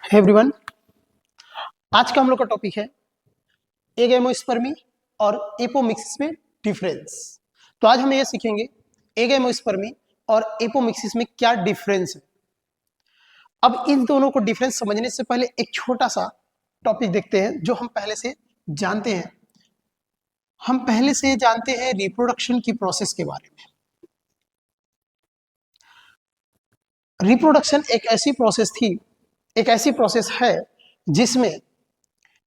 Hey everyone, आज का हम लोग का टॉपिक है एगेमोस्पर्मी और एपोमिक्सिस में डिफरेंस। तो आज हम ये सीखेंगे एगेमोस्पर्मी और एपोमिक्सिस में क्या डिफरेंस है। अब इन दोनों को डिफरेंस समझने से पहले एक छोटा सा टॉपिक देखते हैं जो हम पहले से जानते हैं। हम पहले से जानते हैं रिप्रोडक्शन की प्रोसेस के बारे में। रिप्रोडक्शन एक ऐसी प्रोसेस है जिसमें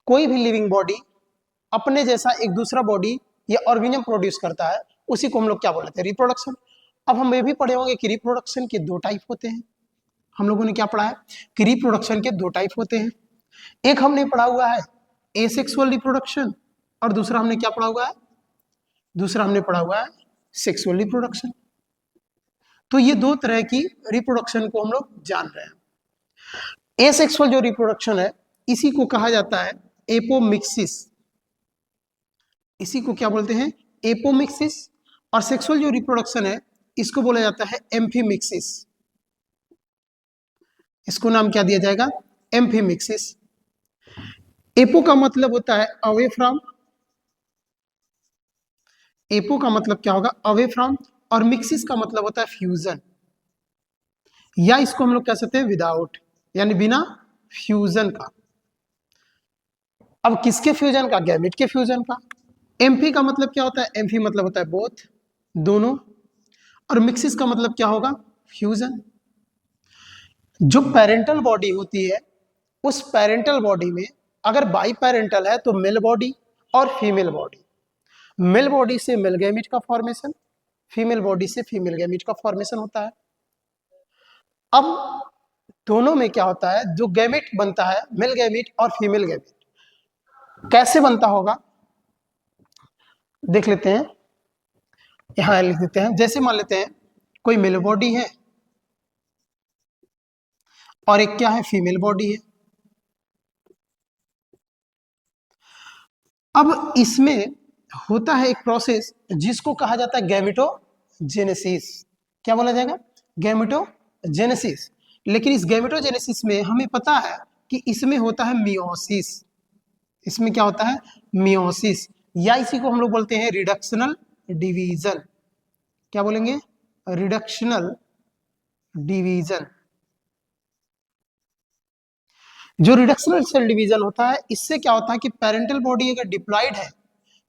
कोई भी लिविंग बॉडी अपने जैसा एक दूसरा बॉडी या ऑर्गेनिज्म प्रोड्यूस करता है, उसी को हम लोग क्या बोलते हैं, रिप्रोडक्शन। अब हम ये भी पढ़े होंगे कि रिप्रोडक्शन के दो टाइप होते हैं। हम लोगों ने क्या पढ़ा है कि रिप्रोडक्शन के दो टाइप होते हैं। एक हमने पढ़ा हुआ है एसेक्सुअल रिप्रोडक्शन और दूसरा हमने क्या पढ़ा हुआ है, सेक्सुअल रिप्रोडक्शन। तो ये दो तरह की रिप्रोडक्शन को हम लोग जान रहे हैं। एसेक्सुअल जो रिप्रोडक्शन है इसी को कहा जाता है एपोमिक्सिस। इसी को क्या बोलते हैं, एपोमिक्सिस। और सेक्सुअल जो रिप्रोडक्शन है इसको बोला जाता है एम्फीमिक्सिस। इसको नाम क्या दिया जाएगा, एम्फीमिक्सिस। एपो का मतलब होता है अवे फ्रॉम, एपो का मतलब क्या होगा, अवे फ्रॉम। और मिक्सिस का मतलब होता है फ्यूजन, या इसको हम लोग कह सकते हैं विदाउट, यानी बिना फ्यूजन का। अब किसके फ्यूजन का, गैमेट के फ्यूजन का। एम्फी का मतलब क्या होता है, एम्फी मतलब होता है बोथ, दोनों। और मिक्सिस का मतलब क्या होगा, फ्यूजन। जो पेरेंटल बॉडी होती है उस पेरेंटल बॉडी में अगर बाई पेरेंटल है तो मेल बॉडी और फीमेल बॉडी, मेल बॉडी से मेल गैमेट का फॉर्मेशन, फीमेल बॉडी से फीमेल गैमेट का फॉर्मेशन होता है। अब दोनों में क्या होता है, जो गैमेट बनता है मेल गैमेट और फीमेल गैमेट कैसे बनता होगा देख लेते हैं। यहां लिख देते हैं, जैसे मान लेते हैं कोई मेल बॉडी है और एक क्या है, फीमेल बॉडी है। अब इसमें होता है एक प्रोसेस जिसको कहा जाता है गैमेटोजेनेसिस। क्या बोला जाएगा, गैमेटोजेनेसिस। लेकिन इस गैमेटोजेनेसिस में हमें पता है कि इसमें होता है मियोसिस। इसमें क्या होता है, मियोसिस, या इसी को हम लोग बोलते हैं रिडक्शनल डिवीजन। क्या बोलेंगे, रिडक्शनल डिवीजन। जो रिडक्शनल सेल डिवीजन होता है इससे क्या होता है कि पेरेंटल बॉडी अगर डिप्लॉयड है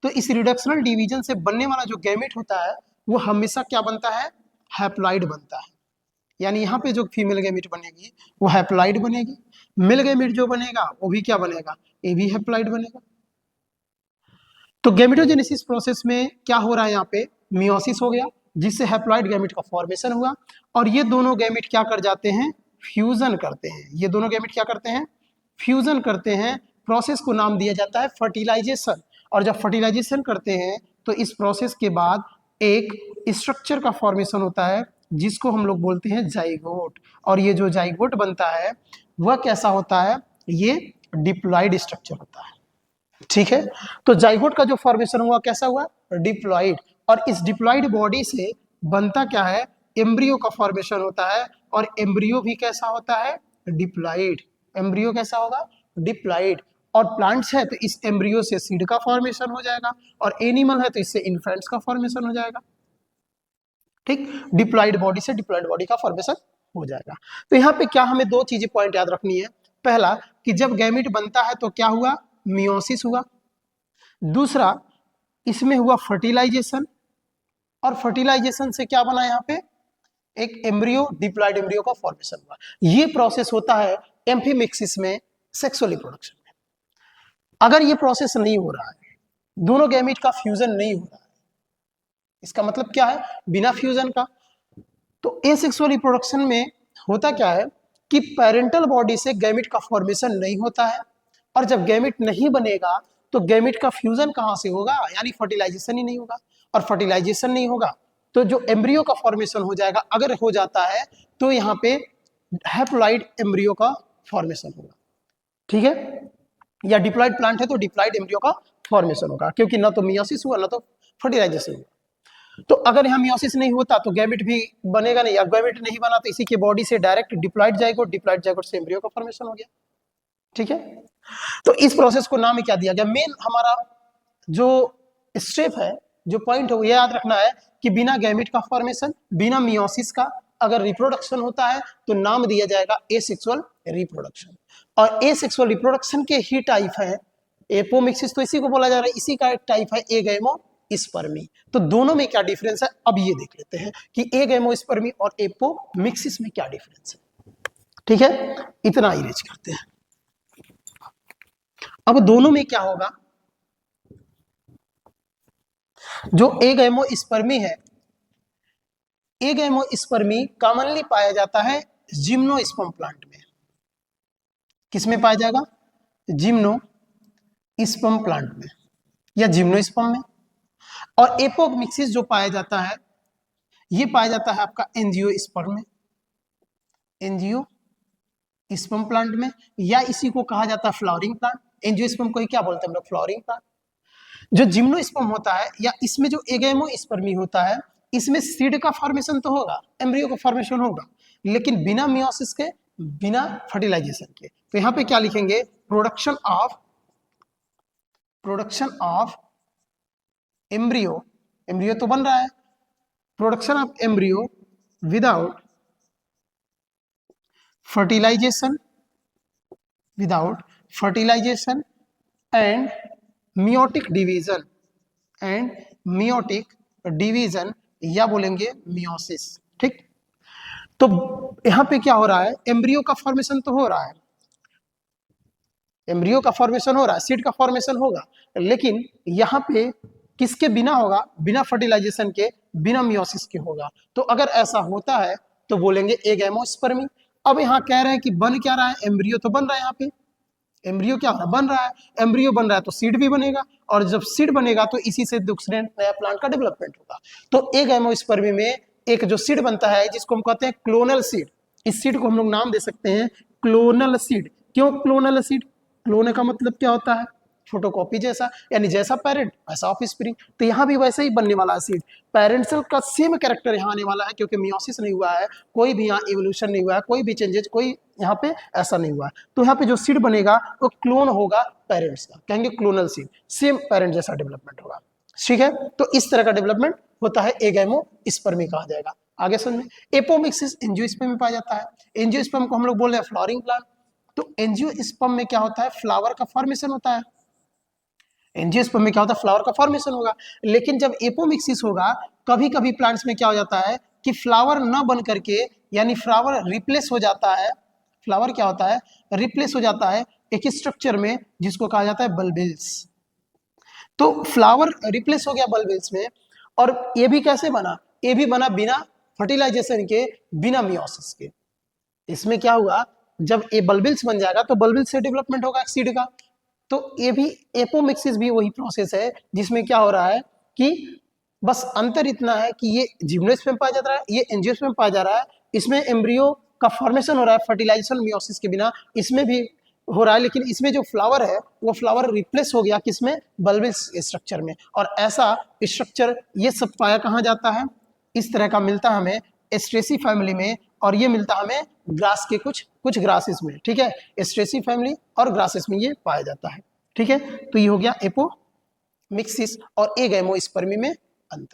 तो इस रिडक्शनल डिवीजन से बनने वाला जो गैमेट होता है वो हमेशा क्या बनता है, हैप्लॉइड बनता है। यानी यहाँ पे जो फीमेल गैमेट बनेगी वो हैप्लॉइड बनेगी, मेल गैमेट जो बनेगा वो भी क्या बनेगा, ये भी हैप्लॉइड बनेगा। तो गैमेटोजेनेसिस प्रोसेस में क्या हो रहा है, यहाँ पे मियोसिस हो गया जिससे हैप्लॉइड गैमेट का फॉर्मेशन हुआ और ये दोनों गैमेट क्या कर जाते हैं, फ्यूजन करते हैं। ये दोनों गैमेट क्या करते हैं, फ्यूजन करते हैं। प्रोसेस को नाम दिया जाता है फर्टिलाइजेशन। और जब फर्टिलाइजेशन करते हैं तो इस प्रोसेस के बाद एक स्ट्रक्चर का फॉर्मेशन होता है जिसको हम लोग बोलते हैं जाइगोट। और ये जो जाइगोट बनता है वह कैसा होता है, ये डिप्लॉयड स्ट्रक्चर होता है। ठीक है, तो जाइगोट का जो फॉर्मेशन हुआ कैसा हुआ, डिप्लॉयड। और इस डिप्लॉयड बॉडी से बनता क्या है, एम्ब्रियो का फॉर्मेशन होता है। और एम्ब्रियो भी कैसा होता है, डिप्लॉयड। एम्ब्रियो कैसा होगा, डिप्लॉयड। और प्लांट्स है तो इस एम्ब्रियो से सीड का फॉर्मेशन हो जाएगा, और एनिमल है तो इससे इन्फेंट्स का फॉर्मेशन हो जाएगा। ठीक, डिप्लॉयड बॉडी से डिप्लॉयड बॉडी का फॉर्मेशन हो जाएगा। तो यहाँ पे क्या हमें दो चीजें पॉइंट याद रखनी है। पहला कि जब गैमेट बनता है तो क्या हुआ, मियोसिस हुआ। दूसरा इसमें हुआ फर्टिलाइजेशन, और फर्टिलाइजेशन से क्या बना, यहाँ पे एक एम्ब्रियो, डिप्लॉयड एम्ब्रियो का फॉर्मेशन हुआ। ये प्रोसेस होता है एम्फीमिक्सिस में, सेक्सुअल रिप्रोडक्शन में। अगर ये प्रोसेस नहीं हो रहा है, दोनों गैमेट का फ्यूजन नहीं हो रहा है, इसका मतलब क्या है, बिना फ्यूजन का, तो एसेक्सुअल रिप्रोडक्शन में होता क्या है कि पेरेंटल बॉडी से गैमेट का फॉर्मेशन नहीं होता है। और जब गैमेट नहीं बनेगा तो गैमेट का फ्यूजन कहां से होगा, यानी फर्टिलाइजेशन ही नहीं होगा। और फर्टिलाइजेशन नहीं होगा तो जो एम्ब्रियो का फॉर्मेशन हो जाएगा, अगर हो जाता है तो यहाँ पे हैप्लॉइड एम्ब्रियो का फॉर्मेशन होगा। ठीक है, या डिप्लॉयड प्लांट है तो डिप्लॉयड एम्ब्रियो का फॉर्मेशन होगा, क्योंकि ना तो मियोसिस हुआ ना तो फर्टिलाइजेशन हुआ। तो अगर यहाँ मियोसिस नहीं होता तो गैमेट भी बनेगा नहीं, या गैमेट नहीं बना तो इसी के बॉडी से direct diploid zygote, diploid zygote से एम्ब्रियो का फॉर्मेशन हो गया। ठीक है। तो इस प्रोसेस को नाम क्या दिया गया, मेन हमारा जो स्टेप है, जो पॉइंट है वो याद रखना है कि बिना गैमेट का फॉर्मेशन, बिना मियोसिस का अगर रिप्रोडक्शन होता है तो नाम दिया जाएगा एसेक्सुअल रिप्रोडक्शन। और एसेक्सुअल रिप्रोडक्शन के ही टाइप है एपोमिक्सिस, तो इसी को बोला जा रहा है, इसी का एक टाइप है एगैमोस्पर्मी। तो दोनों में क्या डिफरेंस है अब ये देख लेते हैं कि एगैमोस्पर्मी और एपोमिक्सिस में क्या डिफरेंस है। ठीक है, इतना इरेज करते हैं। अब दोनों में क्या होगा, जो एगैमोस्पर्मी है, एगैमोस्पर्मी कॉमनली पाया जाता है जिम्नोस्पर्म प्लांट में। किसमें पाया जाएगा, जिम्नोस्पर्म प्लांट में या जिम्नोस्पर्म में। और एपोमिक्सिस जो पाया जाता है ये पाया जाता है आपका एंजियोस्पर्म में, एंजियोस्पर्म प्लांट में, या इसी को कहा जाता है फ्लावरिंग प्लांट। एंजियोस्पर्म को ही क्या बोलते हैं हम लोग, फ्लावरिंग प्लांट। जो जिम्नोस्पर्म होता है या इसमें जो एगैमोस्पर्मी होता है, इसमें सीड का फॉर्मेशन तो होगा, एम्ब्रियो का फॉर्मेशन होगा, लेकिन बिना मियोसिस के, बिना फर्टिलाइजेशन के। तो यहाँ पे क्या लिखेंगे, प्रोडक्शन ऑफ एम्ब्रियो, एम्ब्रियो तो बन रहा है, production of embryo without fertilization, and meiotic division, या बोलेंगे मियोसिस। ठीक, तो यहां पे क्या हो रहा है, एम्ब्रियो का फॉर्मेशन तो हो रहा है, एम्ब्रियो का फॉर्मेशन हो रहा है, सीड का फॉर्मेशन होगा, लेकिन यहां पे किसके बिना होगा, बिना फर्टिलाइजेशन के, बिना मियोसिस के होगा। तो अगर ऐसा होता है तो बोलेंगे एगैमोस्पर्मी। अब यहाँ कह रहे हैं कि बन क्या रहा है, एम्ब्रियो तो बन रहा है, यहाँ पे एम्ब्रियो क्या हो रहा है, बन रहा है, एम्ब्रियो बन रहा है तो सीड भी बनेगा, और जब सीड बनेगा तो इसी से दूसरे नया प्लांट का डेवलपमेंट होगा। तो एगैमोस्पर्मी में एक जो सीड बनता है जिसको हम कहते हैं क्लोनल सीड, इस सीड को हम लोग नाम दे सकते हैं क्लोनल सीड। क्यों क्लोनल सीड, क्लोन का मतलब क्या होता है, फोटोकॉपी जैसा, यानी जैसा पेरेंट वैसा ऑफस्प्रिंग। तो यहाँ भी वैसे ही बनने वाला है सीड, पेरेंट सेल का सेम कैरेक्टर यहाँ आने वाला है, क्योंकि मियोसिस नहीं हुआ है, कोई भी यहाँ इवोल्यूशन नहीं हुआ है, कोई भी चेंजेस कोई यहाँ पे ऐसा नहीं हुआ है। तो यहाँ पे जो सीड बनेगा वो क्लोन होगा पेरेंट्स का, कहेंगे क्लोनल सीड, सेम पेरेंट जैसा डेवलपमेंट होगा। ठीक है, तो इस तरह का डेवलपमेंट होता है, एगैमोस्पर्मी कहा जाएगा। आगे समझ, एपोमिक्सिस एंजियोस्पर्म में पाया जाता है। एंजियोस्पर्म को हम लोग बोल रहे हैं फ्लावरिंग प्लांट। तो एंजियोस्पर्म में क्या होता है, फ्लावर का फॉर्मेशन होता है, एंजियोस्पर्म में क्या होता है, फ्लावर का फॉर्मेशन होगा। लेकिन जब एपोमिक्सिस होगा, कभी कभी प्लांट्स में क्या हो जाता है कि फ्लावर न बन करके, यानी फ्लावर रिप्लेस हो जाता है, फ्लावर क्या होता है, रिप्लेस हो जाता है एक स्ट्रक्चर में जिसको कहा जाता है बल्बिल्स। तो फ्लावर रिप्लेस हो गया बल्बिल्स में, और ये भी कैसे बना, ये भी बना बिना फर्टिलाइजेशन के, बिना मियोसिस के। इसमें क्या हुआ, जब ये बल्बिल्स बन जाएगा तो बल्बिल्स से डेवलपमेंट होगा सीड का। तो ये भी एपोमिक्सिस भी वही प्रोसेस है, जिसमें क्या हो रहा है कि बस अंतर इतना है कि ये जिम्नोस्पर्म पाया जा रहा है, ये एंजियोस्पर्म पाया जा रहा है। इसमें एम्ब्रियो का फॉर्मेशन हो रहा है फर्टिलाइजेशन मियोसिस के बिना, इसमें भी हो रहा है, लेकिन इसमें जो फ्लावर है वो फ्लावर रिप्लेस हो गया किसमें, बल्बिल्स स्ट्रक्चर में। और ऐसा स्ट्रक्चर ये सब पाया कहाँ जाता है, इस तरह का मिलता है हमें एस्ट्रेसी फैमिली में, और ये मिलता हमें ग्रास के कुछ ग्रासेस में। ठीक है, एस्ट्रेसी फैमिली और ग्रासेस में ये पाया जाता है। ठीक है, तो ये हो गया एपोमिक्सिस और एगैमोस्पर्मी में अंतर।